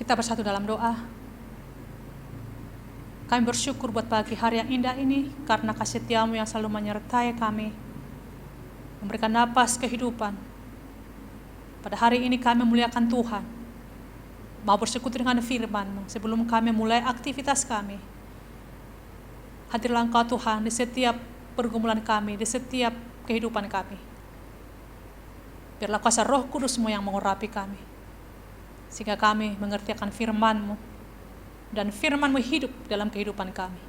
Kita bersatu dalam doa. Kami bersyukur buat pagi hari yang indah ini, karena kasih setiamu yang selalu menyertai kami, memberikan napas kehidupan. Pada hari ini kami memuliakan Tuhan, mau bersekutu dengan firman-Mu sebelum kami mulai aktivitas kami. Hadirlah Engkau Tuhan di setiap pergumulan kami, di setiap kehidupan kami. Biarlah kuasa Roh Kudus-Mu yang mengurapi kami, sehingga kami mengerti akan firman-Mu, dan firman-Mu hidup dalam kehidupan kami.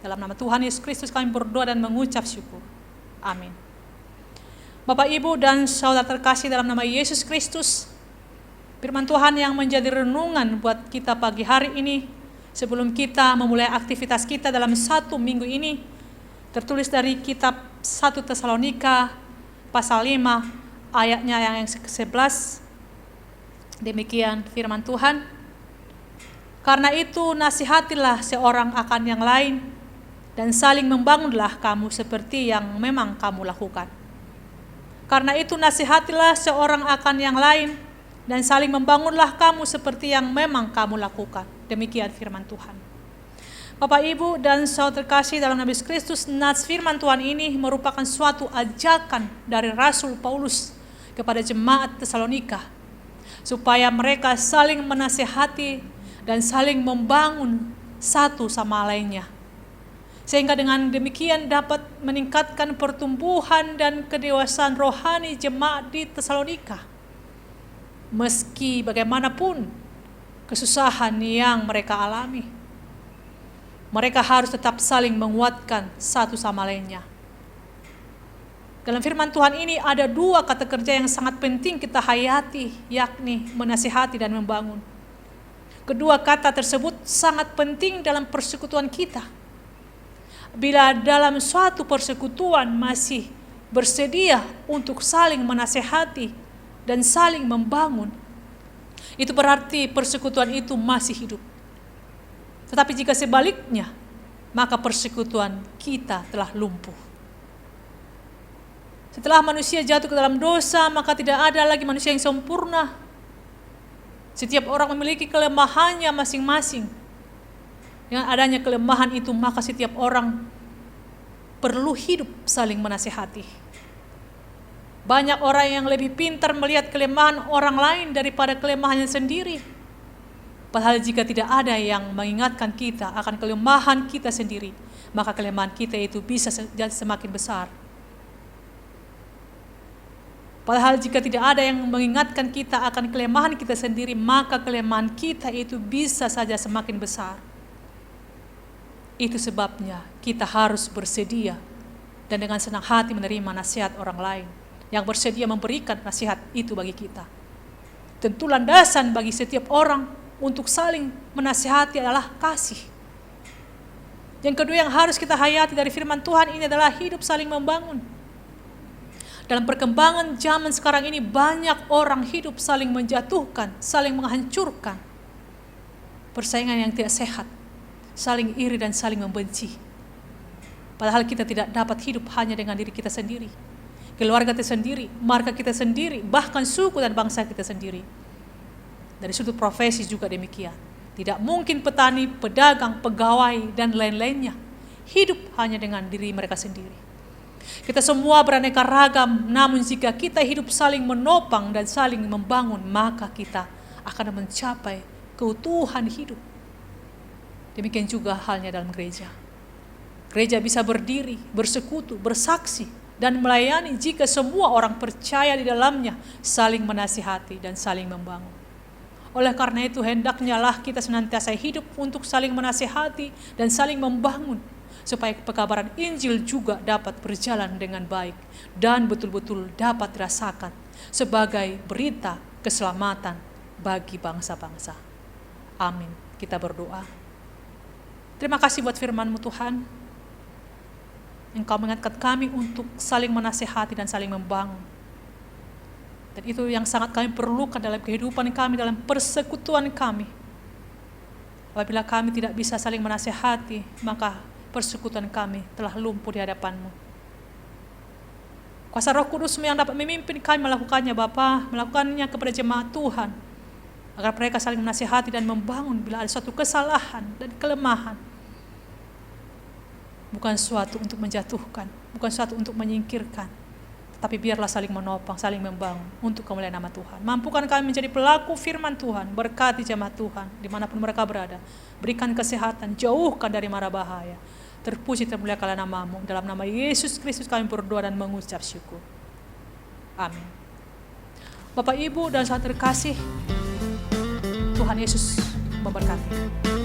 Dalam nama Tuhan Yesus Kristus kami berdoa dan mengucap syukur. Amin. Bapak, Ibu, dan saudara terkasih dalam nama Yesus Kristus, firman Tuhan yang menjadi renungan buat kita pagi hari ini, sebelum kita memulai aktivitas kita dalam satu minggu ini, tertulis dari kitab 1 Tesalonika pasal 5 ayatnya yang ke-11. Demikian firman Tuhan. Karena itu nasihatilah seorang akan yang lain, dan saling membangunlah kamu seperti yang memang kamu lakukan. Karena itu nasihatilah seorang akan yang lain, dan saling membangunlah kamu seperti yang memang kamu lakukan. Demikian firman Tuhan. Bapak, Ibu, dan saudara terkasih dalam nama Yesus Kristus, nas firman Tuhan ini merupakan suatu ajakan dari Rasul Paulus kepada jemaat Tesalonika, supaya mereka saling menasihati dan saling membangun satu sama lainnya, sehingga dengan demikian dapat meningkatkan pertumbuhan dan kedewasaan rohani jemaat di Tesalonika. Meski bagaimanapun kesusahan yang mereka alami, mereka harus tetap saling menguatkan satu sama lainnya. Dalam firman Tuhan ini ada dua kata kerja yang sangat penting kita hayati, yakni menasihati dan membangun. Kedua kata tersebut sangat penting dalam persekutuan kita. Bila dalam suatu persekutuan masih bersedia untuk saling menasihati dan saling membangun, itu berarti persekutuan itu masih hidup. Tetapi jika sebaliknya, maka persekutuan kita telah lumpuh. Setelah manusia jatuh ke dalam dosa, maka tidak ada lagi manusia yang sempurna. Setiap orang memiliki kelemahannya masing-masing. Dengan adanya kelemahan itu, maka setiap orang perlu hidup saling menasihati. Banyak orang yang lebih pintar melihat kelemahan orang lain daripada kelemahannya sendiri. Padahal jika tidak ada yang mengingatkan kita akan kelemahan kita sendiri, maka kelemahan kita itu bisa jadi semakin besar. Padahal jika tidak ada yang mengingatkan kita akan kelemahan kita sendiri, maka kelemahan kita itu bisa saja semakin besar. Itu sebabnya kita harus bersedia dan dengan senang hati menerima nasihat orang lain yang bersedia memberikan nasihat itu bagi kita. Tentu landasan bagi setiap orang untuk saling menasihati adalah kasih. Yang kedua yang harus kita hayati dari firman Tuhan ini adalah hidup saling membangun. Dalam perkembangan zaman sekarang ini, banyak orang hidup saling menjatuhkan, saling menghancurkan. Persaingan yang tidak sehat, saling iri dan saling membenci. Padahal kita tidak dapat hidup hanya dengan diri kita sendiri, keluarga kita sendiri, marga kita sendiri, bahkan suku dan bangsa kita sendiri. Dari sudut profesi juga demikian. Tidak mungkin petani, pedagang, pegawai, dan lain-lainnya hidup hanya dengan diri mereka sendiri. Kita semua beraneka ragam, namun jika kita hidup saling menopang dan saling membangun, maka kita akan mencapai keutuhan hidup. Demikian juga halnya dalam gereja. Gereja bisa berdiri, bersekutu, bersaksi, dan melayani jika semua orang percaya di dalamnya saling menasihati dan saling membangun. Oleh karena itu, hendaknya lah kita senantiasa hidup untuk saling menasihati dan saling membangun, supaya pekabaran Injil juga dapat berjalan dengan baik dan betul-betul dapat dirasakan sebagai berita keselamatan bagi bangsa-bangsa. Amin. Kita berdoa. Terima kasih buat firman-Mu Tuhan. Engkau mengingatkan kami untuk saling menasihati dan saling membangun. Dan itu yang sangat kami perlukan dalam kehidupan kami, dalam persekutuan kami. Apabila kami tidak bisa saling menasihati, maka persekutuan kami telah lumpuh di hadapan-Mu. Kuasa Roh Kudus-Mu yang dapat memimpin kami melakukannya, Bapa, melakukannya kepada jemaat Tuhan. Agar mereka saling menasihati dan membangun bila ada suatu kesalahan dan kelemahan. Bukan suatu untuk menjatuhkan, bukan suatu untuk menyingkirkan, tapi biarlah saling menopang, saling membangun untuk kemuliaan nama Tuhan. Mampukan kami menjadi pelaku firman Tuhan, berkati jemaat Tuhan dimanapun mereka berada. Berikan kesehatan, jauhkan dari mara bahaya. Terpuji termuliakanlah nama-Mu. Dalam nama Yesus Kristus kami berdoa dan mengucap syukur. Amin. Bapak, Ibu, dan saudara terkasih, Tuhan Yesus memberkati.